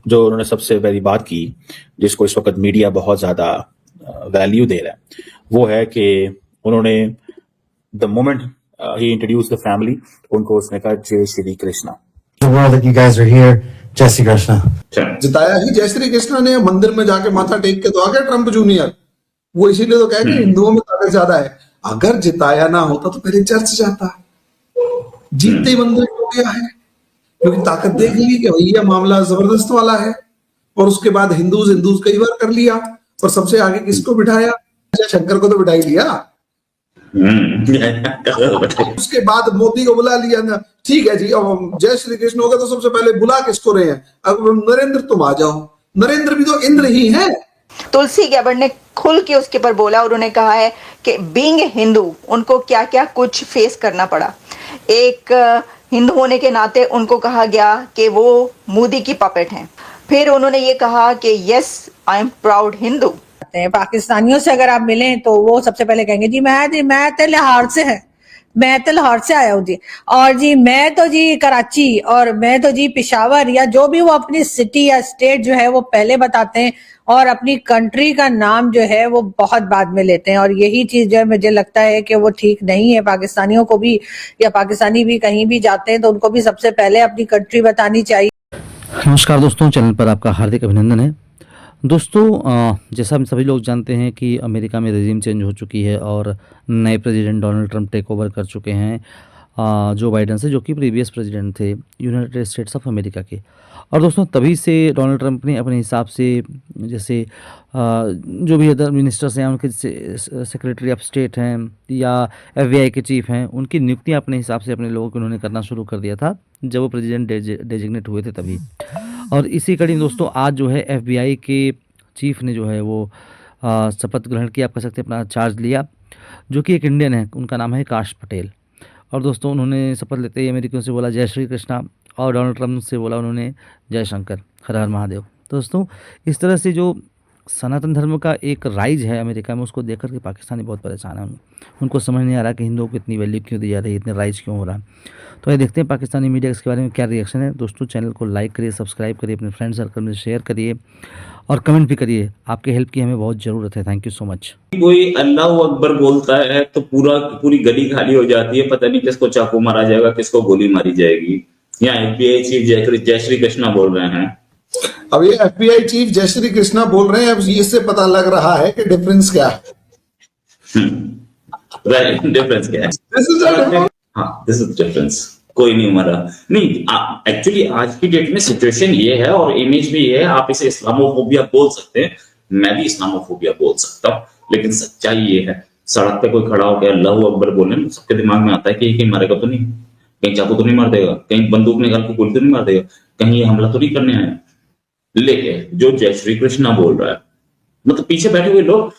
जो उन्होंने सबसे पहली बात की, जिसको इस वक्त मीडिया बहुत ज्यादा वैल्यू दे रहा है, वो है कि उन्होंने the moment he introduce the family, उनको उसने कहा जय Shri Krishna. The world that you guys are here, जय श्री कृष्णा। जिताया ही जय श्री कृष्णा ने। मंदिर में जाके माथा टेक के तो आ गया ट्रंप जूनियर। वो इसीलिए तो कह कि हिंदुओं में ताकत ज्यादा है। अगर जिताया ना होता तो पहले चर्च जाता, जीतते ही मंदिर हो गया है, क्योंकि ताकत देख ली कि भैया मामला जबरदस्त वाला है। और उसके बाद हिंदूज कई बार कर लिया, और सबसे आगे किसको बिठाया? शंकर को तो बिठा ही लिया। उसके बाद मोदी को बुला लिया ना, ठीक है जी, अब जय श्री कृष्ण हो गया तो सबसे पहले बुला किसको रहे हैं? अब नरेंद्र तुम आ जाओ। नरेंद्र भी तो इंद्र ही है। तुलसी गैबर्ट ने खुल के उसके ऊपर बोला, और उन्होंने कहा है कि बीइंग हिंदू उनको क्या क्या कुछ फेस करना पड़ा। एक हिंदू होने के नाते उनको कहा गया कि वो मोदी की पपेट हैं। फिर उन्होंने ये कहा कि yes I am proud Hindu. पाकिस्तानियों से अगर आप मिलें तो वो सबसे पहले कहेंगे जी मैं तो लाहौर से है, मैं तो लाहौर से आया हूँ जी, और जी मैं तो जी कराची, और मैं तो जी पेशावर, या जो भी वो अपनी सिटी या स्टेट जो है वो पहले बताते हैं, और अपनी कंट्री का नाम जो है वो बहुत बाद में लेते हैं। और यही चीज जो है मुझे लगता है कि वो ठीक नहीं है। पाकिस्तानियों को भी, या पाकिस्तानी भी कहीं भी जाते हैं तो उनको भी सबसे पहले अपनी कंट्री बतानी चाहिए। नमस्कार दोस्तों, चैनल पर आपका हार्दिक अभिनंदन है। दोस्तों, जैसा हम सभी लोग जानते हैं कि अमेरिका में रेजिम चेंज हो चुकी है और नए president Donald Trump take over कर चुके हैं जो बाइडन से, जो कि प्रीवियस प्रेसिडेंट थे यूनाइटेड स्टेट्स ऑफ अमेरिका के। और दोस्तों, तभी से डोनाल्ड ट्रंप ने अपने हिसाब से, जैसे जो भी अदर मिनिस्टर्स हैं, उनके सेक्रेटरी ऑफ स्टेट हैं या FBI के चीफ हैं, उनकी नियुक्तियां अपने हिसाब से अपने लोगों को उन्होंने करना शुरू कर दिया था जब वो प्रेसिडेंट डेजिग्नेट हुए थे तभी। और इसी कड़ी दोस्तों, आज जो है FBI के चीफ ने जो है वो शपथ ग्रहण किया, आप कह सकते हैं अपना चार्ज लिया, जो कि एक इंडियन है, उनका नाम है काश पटेल। और दोस्तों, उन्होंने शपथ लेते ही अमेरिकियों से बोला जय श्री कृष्णा, और डोनाल्ड ट्रंप से बोला उन्होंने जय शंकर, हर हर महादेव। दोस्तों, इस तरह से जो सनातन धर्म का एक राइज है अमेरिका में, उसको देख करके पाकिस्तानी बहुत परेशान है। उनको समझ नहीं आ रहा कि हिंदुओं को इतनी वैल्यू क्यों दी जा रही है, इतने राइज क्यों हो रहा है। तो ये देखते हैं पाकिस्तानी मीडिया इसके बारे में क्या रिएक्शन है। दोस्तों, चैनल को लाइक करिए, सब्सक्राइब करिए, अपने फ्रेंड सर्कल में शेयर करिए और कमेंट भी करिए। आपके हेल्प की हमें बहुत ज़रूरत है। Thank you so much. कोई अल्लाह अकबर बोलता है तो पूरी गली खाली हो जाती है, पता नहीं किसको चाकू मारा जाएगा, किसको गोली मारी जाएगी। यहाँ FBI चीफ जय श्री कृष्णा बोल रहे हैं। अब ये FBI चीफ जय श्री कृष्णा बोल रहे हैं, अब इससे पता लग रहा है कि डिफरेंस क्या है। डिफरेंस क्या है? हाँ, दिस इज डिफरेंस। कोई नहीं मरा नहीं। एक्चुअली आज की डेट में सिचुएशन ये है और इमेज भी ये है। आप इसे इस्लामोफोबिया बोल सकते हैं, मैं भी इस्लामोफोबिया बोल सकता हूँ, लेकिन सच्चाई ये है, सड़क पे कोई खड़ा होकर अल्लाह अकबर बोलने में सबके दिमाग में आता है कि कहीं मारेगा तो नहीं, कहीं चाकू तो नहीं मार देगा, कहीं बंदूक निकाल के गोली तो नहीं मार देगा, कहीं ये हमला तो नहीं करने आया। लेकिन जो जय श्री कृष्णा बोल रहा है, मतलब पीछे बैठे हुए लोग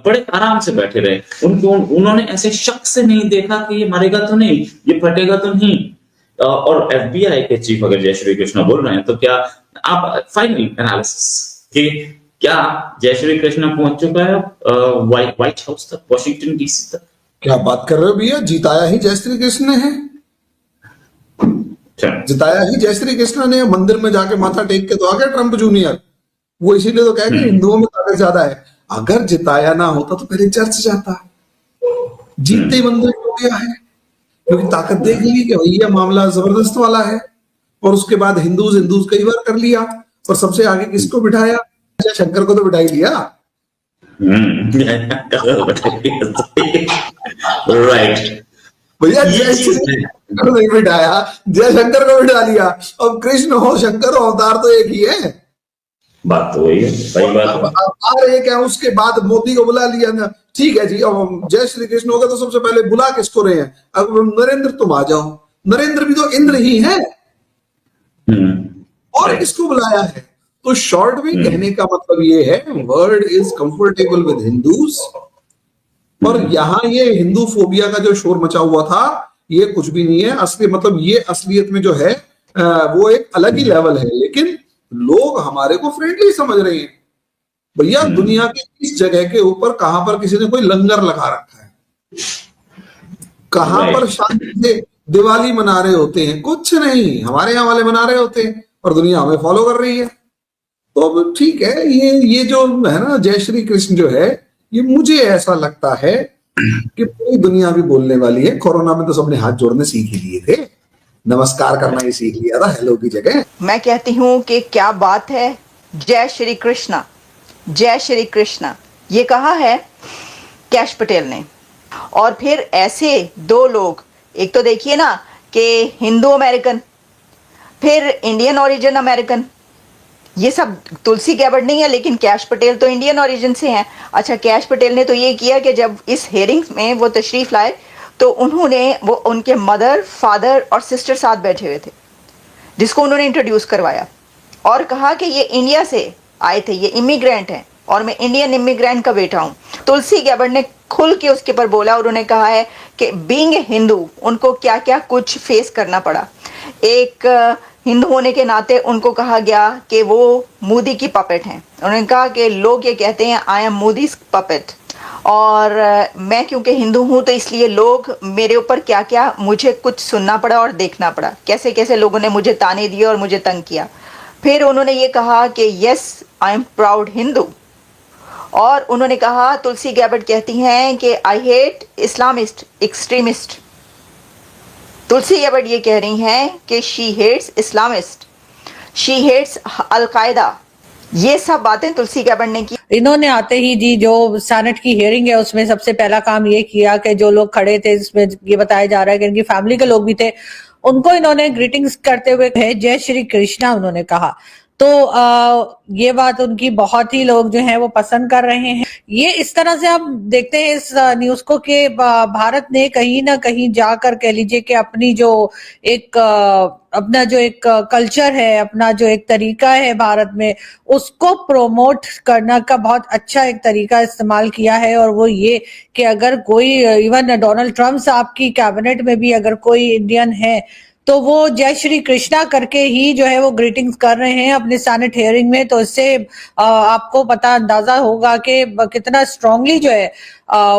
बड़े आराम से बैठे रहे। उन्होंने ऐसे शक से नहीं देखा कि ये मारेगा तो नहीं, ये फटेगा तो नहीं। और FBI के चीफ अगर जय श्री कृष्णा बोल रहे हैं तो क्या आप फाइनल एनालिसिस कि क्या जय श्री कृष्णा पहुंच चुका है व्हाइट हाउस तक, वॉशिंगटन DC तक? क्या बात कर रहे हो भैया, जिताया ही जय श्री कृष्ण है। जिताया ही जय श्री कृष्ण ने। मंदिर में जाके माथा टेक के तो आ गया ट्रंप जूनियर। वो इसीलिए तो कह कि हिंदुओं में ताकत ज्यादा है। अगर जिताया ना होता तो पहले चर्च जाता, जीतते ही मंदिर हो गया है, क्योंकि ताकत देख ली कि भैया मामला जबरदस्त वाला है। और उसके बाद हिंदूज कई बार कर लिया, और सबसे आगे किसको बिठाया? शंकर को तो बिठा ही लिया। राइट भैया जय शंकर नहीं बिठाया, जय शंकर को बिठा लिया। अब कृष्ण हो शंकर हो, अवतार तो एक ही है। बात तो वही है, सही बात है। एक है, उसके बाद मोदी को बुला लिया ना, ठीक है जी, अब जय श्री कृष्ण हो गया तो सबसे पहले बुला किसको रहे हैं? अब नरेंद्र तुम आ जाओ। नरेंद्र भी तो इंद्र ही है, और किसको बुलाया है? तो शॉर्ट में कहने का मतलब ये है, world is comfortable with Hindus. और यहाँ ये हिंदू फोबिया का जो शोर मचा हुआ था, ये कुछ भी नहीं है। असली मतलब ये असलियत में जो है वो एक अलग ही लेवल है, लेकिन लोग हमारे को फ्रेंडली समझ रहे हैं। भैया दुनिया की इस जगह के ऊपर कहां पर किसी ने कोई लंगर लगा रखा है? कहां पर शांति से दिवाली मना रहे होते हैं? कुछ नहीं, हमारे यहाँ वाले मना रहे होते हैं, और दुनिया हमें फॉलो कर रही है। तो अब ठीक है, ये जो है ना जय श्री कृष्ण जो है, ये मुझे ऐसा लगता है कि पूरी दुनिया भी बोलने वाली है। कोरोना में तो सबने हाथ जोड़ने सीख ही लिए थे, नमस्कार करना ही सीख लिया था हेलो की जगह। मैं कहती हूँ कि क्या बात है, जय श्री कृष्णा, जय श्री कृष्णा, ये कहा है कैश पटेल ने। और फिर ऐसे दो लोग, एक तो देखिए ना कि हिंदू अमेरिकन, फिर इंडियन ओरिजिन अमेरिकन, ये सब तुलसी गैबर्ड नहीं है, लेकिन कैश पटेल तो इंडियन ओरिजिन से हैं। अच्छा, कैश पटेल ने तो ये किया कि जब इस हेयरिंग में वो तशरीफ लाए तो वो उनके मदर, फादर और सिस्टर साथ बैठे हुए थे, जिसको उन्होंने इंट्रोड्यूस करवाया और कहा कि ये इंडिया से आए थे, ये इमिग्रेंट हैं और मैं इंडियन इमिग्रेंट का बेटा हूँ। तुलसी गैबर्ड ने खुल के उसके ऊपर बोला और उन्होंने कहा है कि बीइंग हिंदू उनको क्या क्या कुछ फेस करना पड़ा। एक हिंदू होने के नाते उनको कहा गया कि वो मोदी की पपेट हैं। उन्होंने कहा कि लोग ये कहते हैं आई एम मोदीज पपेट, और मैं क्योंकि हिंदू हूँ तो इसलिए लोग मेरे ऊपर क्या क्या मुझे कुछ सुनना पड़ा और देखना पड़ा, कैसे कैसे लोगों ने मुझे ताने दिए और मुझे तंग किया। फिर उन्होंने ये कहा कि yes I am proud Hindu, और उन्होंने कहा, तुलसी गैबर्ड कहती हैं कि I hate Islamist extremist. Tulsi Gabbard ये कह रही हैं कि she hates Islamist, she hates al Qaeda. ये सब बातें तुलसी गैबर्ड ने की। इन्होंने आते ही जी जो सेनेट की हियरिंग है उसमें सबसे पहला काम ये किया कि जो लोग खड़े थे, इसमें ये बताया जा रहा है कि इनकी फैमिली के लोग भी थे, उनको इन्होंने ग्रीटिंग्स करते हुए जय श्री कृष्णा उन्होंने कहा। तो ये बात उनकी बहुत ही लोग जो हैं वो पसंद कर रहे हैं। ये इस तरह से आप देखते हैं इस न्यूज को कि भारत ने कहीं ना कहीं जाकर कह लीजिए कि अपनी जो एक अपना जो एक कल्चर है, अपना जो एक तरीका है भारत में, उसको प्रोमोट करने का बहुत अच्छा एक तरीका इस्तेमाल किया है। और वो ये कि अगर कोई इवन डोनाल्ड ट्रम्प साहब की कैबिनेट में भी अगर कोई इंडियन है तो वो जय श्री कृष्णा करके ही जो है वो ग्रीटिंग्स कर रहे हैं अपने सेनेट हियरिंग में। तो इससे आपको पता अंदाजा होगा कि कितना स्ट्रांगली जो है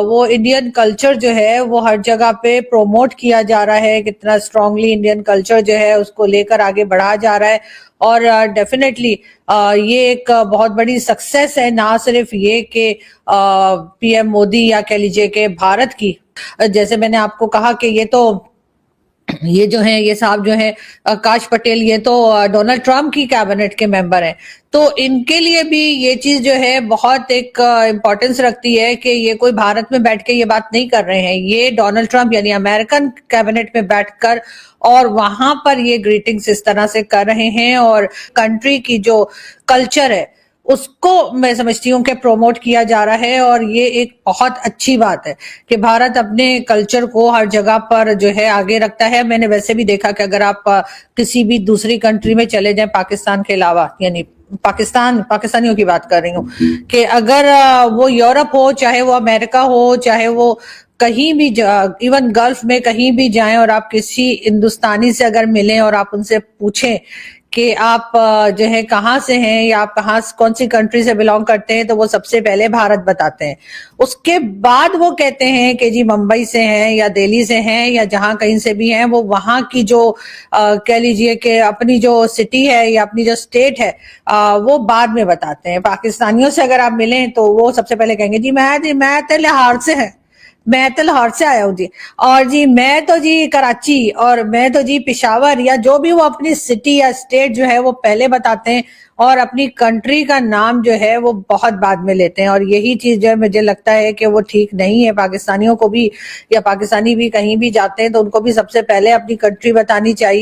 वो इंडियन कल्चर जो है वो हर जगह पे प्रोमोट किया जा रहा है, कितना स्ट्रांगली इंडियन कल्चर जो है उसको लेकर आगे बढ़ाया जा रहा है। और डेफिनेटली ये एक बहुत बड़ी सक्सेस है, ना सिर्फ ये कि पीएम मोदी या कह लीजिए कि भारत की, जैसे मैंने आपको कहा कि ये जो है ये साहब जो है काश पटेल, ये तो डोनाल्ड ट्रम्प की कैबिनेट के मेंबर हैं, तो इनके लिए भी ये चीज जो है बहुत एक इम्पोर्टेंस रखती है कि ये कोई भारत में बैठ के ये बात नहीं कर रहे हैं, ये डोनाल्ड ट्रम्प यानी अमेरिकन कैबिनेट में बैठकर और वहां पर ये ग्रीटिंग्स इस तरह से कर रहे हैं। और कंट्री की जो कल्चर है उसको मैं समझती हूँ कि प्रोमोट किया जा रहा है। और ये एक बहुत अच्छी बात है कि भारत अपने कल्चर को हर जगह पर जो है आगे रखता है। मैंने वैसे भी देखा कि अगर आप किसी भी दूसरी कंट्री में चले जाएं पाकिस्तान के अलावा, यानी पाकिस्तानियों की बात कर रही हूँ, कि अगर वो यूरोप हो, चाहे वो अमेरिका हो, चाहे वो कहीं भी इवन गल्फ में कहीं भी जाएं और आप किसी हिंदुस्तानी से अगर मिलें और आप उनसे पूछें कि आप जो है कहाँ से हैं या आप कौन सी कंट्री से बिलोंग करते हैं, तो वो सबसे पहले भारत बताते हैं। उसके बाद वो कहते हैं कि जी मुंबई से हैं या दिल्ली से हैं या जहां कहीं से भी हैं, वो वहां की जो कह लीजिए कि अपनी जो सिटी है या अपनी जो स्टेट है वो बाद में बताते हैं। पाकिस्तानियों से अगर आप मिलें तो वो सबसे पहले कहेंगे जी मैं तो लाहौर से है, मैं तो लाहौर से आया हूँ जी, और जी मैं तो जी कराची, और मैं तो जी पेशावर, या जो भी वो अपनी सिटी या स्टेट जो है वो पहले बताते हैं और अपनी कंट्री का नाम जो है वो बहुत बाद में लेते हैं। और यही चीज जो है मुझे लगता है कि वो ठीक नहीं है। पाकिस्तानियों को भी या पाकिस्तानी भी कहीं भी जाते हैं तो उनको भी सबसे पहले अपनी कंट्री बतानी चाहिए।